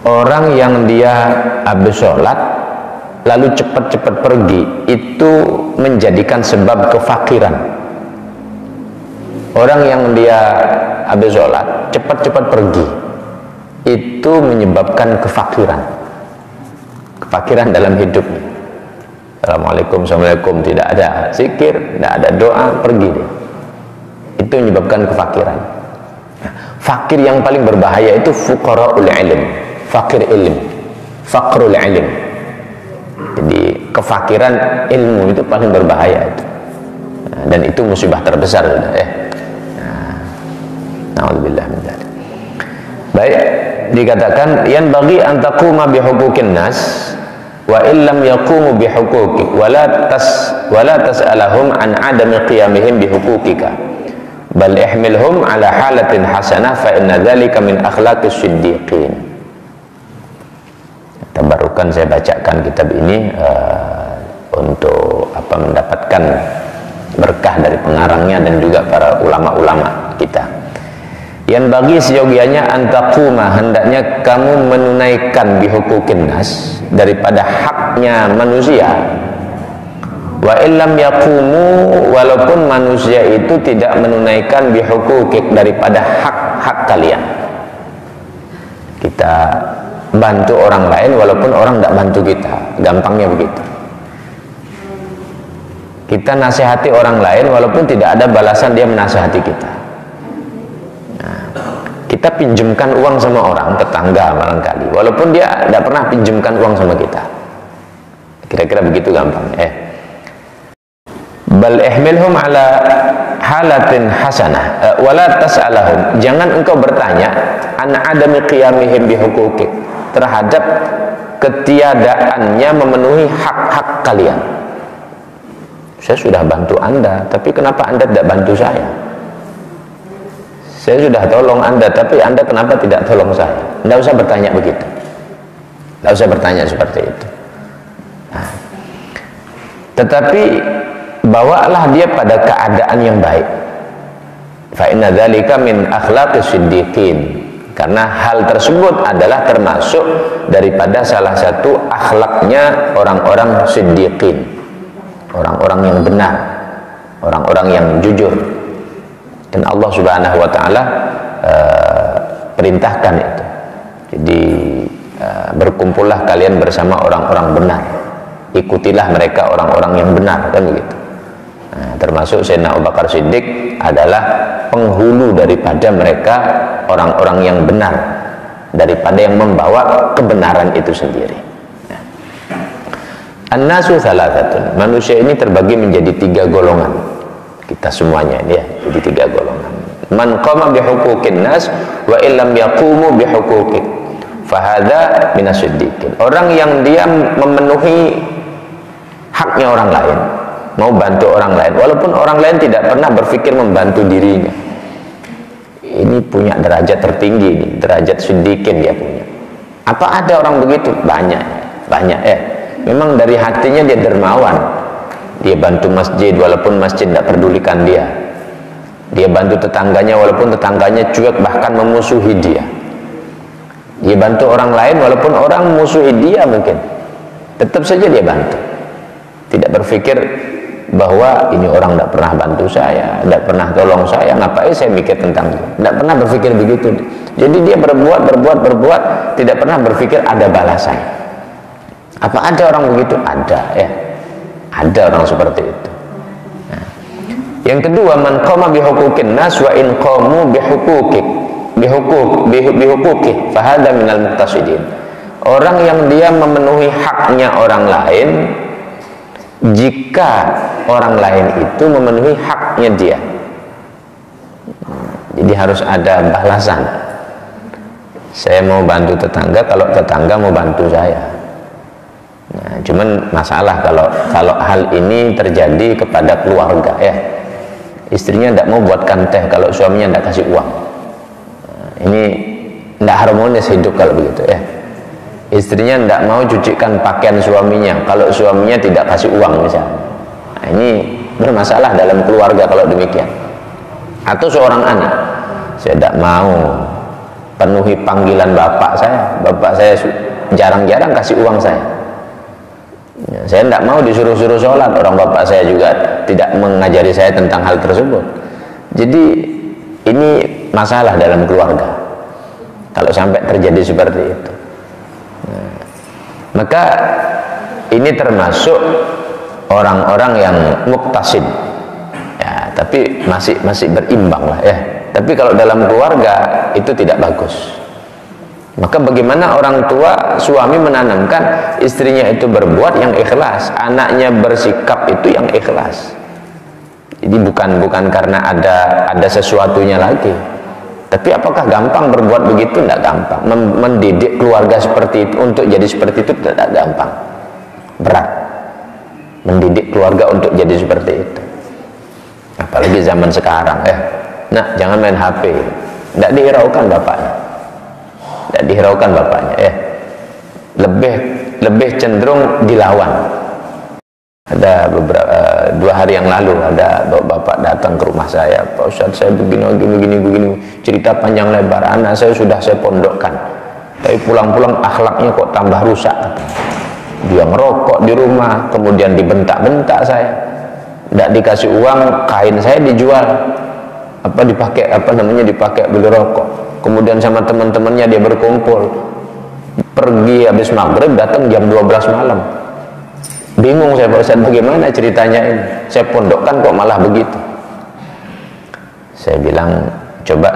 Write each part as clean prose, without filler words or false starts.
orang yang dia habis sholat lalu cepat-cepat pergi itu menjadikan sebab kefakiran. Orang yang dia habis sholat cepat-cepat pergi itu menyebabkan kefakiran. Kefakiran dalam hidupnya. Assalamualaikum, assalamualaikum, tidak ada zikir, tidak ada doa, pergi dia. Itu menyebabkan kefakiran. Fakir yang paling berbahaya itu fuqara'ul ilm, fakir ilm, faqrul ilm. Jadi kefakiran ilmu itu paling berbahaya itu. Dan itu musibah terbesar sudah ya. Na'udzubillah min dzalik. Baik, dikatakan yan bagi an taquma bi huquqin nas wa illam yaqumu bi huquqik wa la tas'alahum an adami qiyamihim bi huquqika bal ihmilhum ala halatin hasanah fa inna dzalika min akhlaqis siddiqin. Tabarukan saya bacakan kitab ini untuk mendapatkan berkah dari pengarangnya dan juga para ulama-ulama kita. Yang bagi seyogianya antakuma, hendaknya kamu menunaikan bihuquqin nas, daripada haknya manusia. Wa illam yaqumu, walaupun manusia itu tidak menunaikan bihuquqik, daripada hak-hak kalian. Kita bantu orang lain walaupun orang tidak bantu kita, gampangnya begitu. Kita nasihati orang lain walaupun tidak ada balasan dia menasihati kita. Kita pinjamkan uang sama orang, tetangga barangkali, walaupun dia tidak pernah pinjamkan uang sama kita. Kira-kira begitu gampang. Bal ihmilhum ala halatin hasanah wala tas'alahum, jangan engkau bertanya an adami qiyamihim bihuquqik, terhadap ketiadaannya memenuhi hak-hak kalian. Saya sudah bantu Anda, tapi kenapa Anda tidak bantu saya? Saya sudah tolong Anda, tapi Anda kenapa tidak tolong saya? Tidak usah bertanya begitu. Tidak usah bertanya seperti itu. Nah, tetapi bawalah dia pada keadaan yang baik. Fa inna dzalika min akhlaqis siddiqin. Karena hal tersebut adalah termasuk daripada salah satu akhlaknya orang-orang siddiqin. Orang-orang yang benar, orang-orang yang jujur. Dan Allah Subhanahu wa taala perintahkan itu. Jadi berkumpullah kalian bersama orang-orang benar. Ikutilah mereka orang-orang yang benar, kan begitu. Nah, termasuk Sayyidina Abu Bakar Siddiq adalah penghulu daripada mereka orang-orang yang benar, daripada yang membawa kebenaran itu sendiri. Nah. An-nasu thalathatun, manusia ini terbagi menjadi 3 golongan. Kita semuanya ini ya, jadi 3 golongan. Man qama bihuquqin nas wa illam yaqumu bihuquqik fahadha minasiddiqin. Orang yang dia memenuhi haknya orang lain, mau bantu orang lain walaupun orang lain tidak pernah berpikir membantu dirinya, ini punya derajat tertinggi, ini derajat siddiqin dia punya. Apa ada orang begitu? Banyak memang dari hatinya dia dermawan. Dia bantu masjid walaupun masjid tidak pedulikan dia. Dia bantu tetangganya walaupun tetangganya cuek bahkan memusuhi dia. Dia bantu orang lain walaupun orang memusuhi dia mungkin, tetap saja dia bantu. Tidak berpikir bahwa ini orang tidak pernah bantu saya, tidak pernah tolong saya, ngapain saya mikir tentang dia. Tidak pernah berpikir begitu. Jadi dia berbuat, tidak pernah berpikir ada balasan. Apa ada orang begitu? Ada ya. Ada orang seperti itu. Nah. Yang kedua, man qama bihuquqin nas wa in qamu bihuquqik bihuquqih fa hadha minal muqtasidin. Orang yang dia memenuhi haknya orang lain jika orang lain itu memenuhi haknya dia. Jadi harus ada balasan. Saya mau bantu tetangga kalau tetangga mau bantu saya. Nah, cuman masalah kalau hal ini terjadi kepada keluarga ya, istrinya tidak mau buatkan teh kalau suaminya tidak kasih uang. Nah, ini tidak harmonis hidup kalau begitu ya. Istrinya tidak mau cucikan pakaian suaminya kalau suaminya tidak kasih uang misalnya. Nah, ini bermasalah dalam keluarga kalau demikian. Atau seorang anak, saya tidak mau penuhi panggilan bapak saya jarang-jarang kasih uang saya. Saya tidak mau disuruh-suruh sholat, orang bapak saya juga tidak mengajari saya tentang hal tersebut. Jadi ini masalah dalam keluarga kalau sampai terjadi seperti itu. Maka ini termasuk orang-orang yang muktasid ya, tapi masih berimbang lah ya. Tapi kalau dalam keluarga itu tidak bagus. Maka bagaimana orang tua, suami menanamkan istrinya itu berbuat yang ikhlas, anaknya bersikap itu yang ikhlas. Jadi bukan karena ada sesuatunya lagi. Tapi apakah gampang berbuat begitu? Tidak gampang. Mendidik keluarga seperti itu untuk jadi seperti itu tidak gampang. Berat. Mendidik keluarga untuk jadi seperti itu. Apalagi zaman sekarang nah jangan main HP. Tidak dihiraukan bapaknya. Tidak dihiraukan bapaknya lebih cenderung dilawan. Ada beberapa 2 hari yang lalu ada bapak datang ke rumah saya, Pak Ustadz saya begini, cerita panjang lebar, anak saya sudah saya pondokkan tapi pulang-pulang akhlaknya kok tambah rusak. Dia ngerokok di rumah, kemudian dibentak-bentak saya, tidak dikasih uang, kain saya dijual, dipakai beli rokok. Kemudian sama teman-temannya dia berkumpul, pergi habis maghrib, datang jam 12 malam. Bingung saya, Pak Ustadz, bagaimana ceritanya ini? Saya pondokkan kok malah begitu. Saya bilang, coba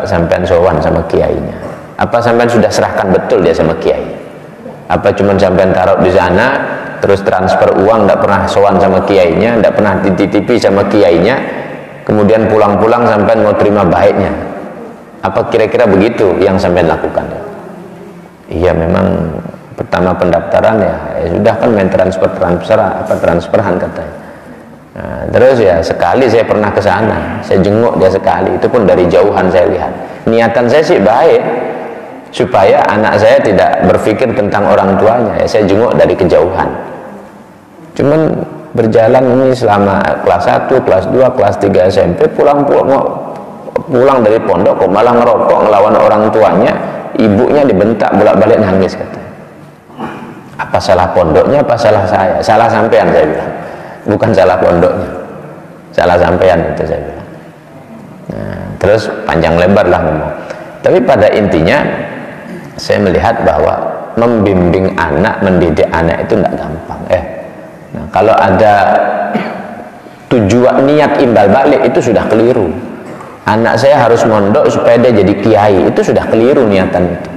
sampean sowan sama kiainya. Apa sampean sudah serahkan betul dia sama kiai? Apa cuma sampean taruh di sana, terus transfer uang, tidak pernah sowan sama kiainya, tidak pernah dititipi sama kiainya, kemudian pulang-pulang sampean mau terima baiknya? Apa kira-kira begitu yang sampean lakukan? Iya, memang pertama pendaftaran ya sudah kan main transferan katanya. Nah, terus ya sekali saya pernah ke sana, saya jenguk dia sekali, itu pun dari jauhan saya lihat. Niatan saya sih baik, supaya anak saya tidak berpikir tentang orang tuanya, ya saya jenguk dari kejauhan. Cuman berjalan ini selama kelas 1, kelas 2, kelas 3 SMP, pulang dari pondok kok malah ngerokok ngelawan orang tuanya, ibunya dibentak bolak-balik nangis katanya. Apa salah pondoknya, apa salah saya? Salah sampean, saya bilang. Bukan salah pondoknya, salah sampean itu, saya bilang. Nah, terus panjang lebar lah ngomong. Tapi pada intinya saya melihat bahwa membimbing anak, mendidik anak itu tidak gampang. Nah, kalau ada tujuan niat imbal balik itu sudah keliru. Anak saya harus mondok supaya dia jadi kiai, itu sudah keliru niatan itu.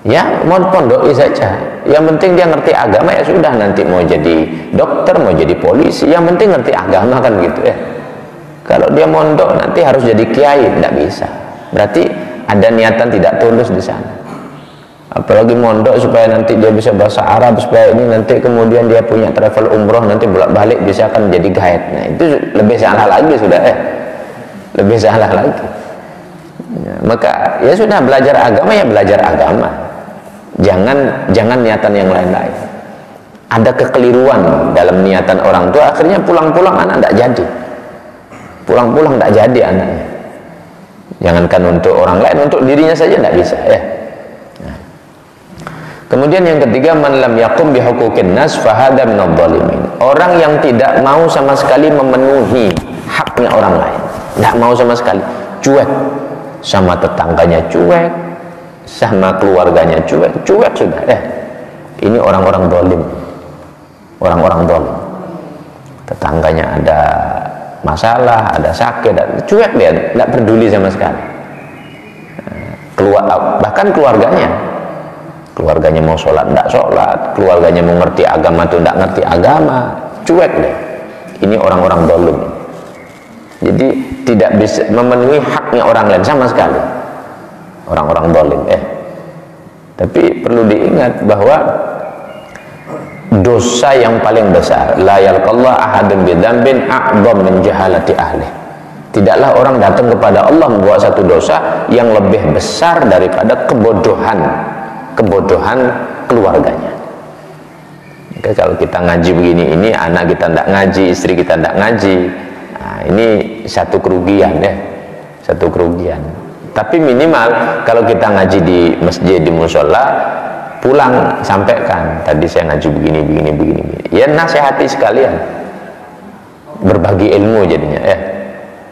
Ya mau pondoi saja, yang penting dia ngerti agama, ya sudah, nanti mau jadi dokter, mau jadi polisi, yang penting ngerti agama, kan gitu ya. Kalau dia mondok nanti harus jadi kiai, tidak bisa, berarti ada niatan tidak tulus di sana. Apalagi mondok supaya nanti dia bisa bahasa Arab, supaya ini nanti kemudian dia punya travel umroh, nanti bolak-balik bisa kan jadi guide. Nah itu lebih salah lagi sudah, lebih salah lagi. Ya, maka ya sudah, belajar agama ya belajar agama. Jangan niatan yang lain-lain. Ada kekeliruan dalam niatan orang tua, akhirnya pulang-pulang anak tidak jadi. Pulang-pulang tidak jadi anaknya. Jangankan untuk orang lain, untuk dirinya saja tidak bisa ya. Nah. Kemudian yang ketiga, man lam yaqum bihuquqin nas fahada minadh dhalimin. Orang yang tidak mau sama sekali memenuhi haknya orang lain, tidak mau sama sekali, cuek sama tetangganya, cuek sama keluarganya, cuek sudah. Ini orang-orang zalim, orang-orang zalim. Tetangganya ada masalah, ada sakit, cuek dia, tidak peduli sama sekali. Bahkan keluarganya mau sholat tidak sholat, keluarganya mau ngerti agama itu tidak ngerti agama, cuek deh. Ini orang-orang zalim. Jadi tidak bisa memenuhi haknya orang lain sama sekali, orang-orang zalim. Tapi perlu diingat bahwa dosa yang paling besar, la yalqallahu ahadun bidzambin a'dzam min jahalati ahli. Tidaklah orang datang kepada Allah membawa satu dosa yang lebih besar daripada kebodohan keluarganya. Maka kalau kita ngaji begini, ini anak kita tidak ngaji, istri kita tidak ngaji, nah, ini satu kerugian ya, satu kerugian. Tapi minimal kalau kita ngaji di masjid, di musola, pulang sampaikan, tadi saya ngaji begini. Ya nasihati sekalian, berbagi ilmu jadinya ya.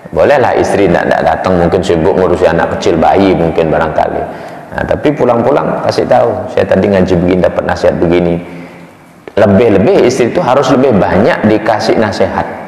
Bolehlah istri tidak datang, mungkin sibuk ngurusi anak kecil, bayi mungkin barangkali. Nah, tapi pulang-pulang kasih tahu, saya tadi ngaji begini, dapat nasihat begini. Lebih-lebih istri itu harus lebih banyak dikasih nasihat.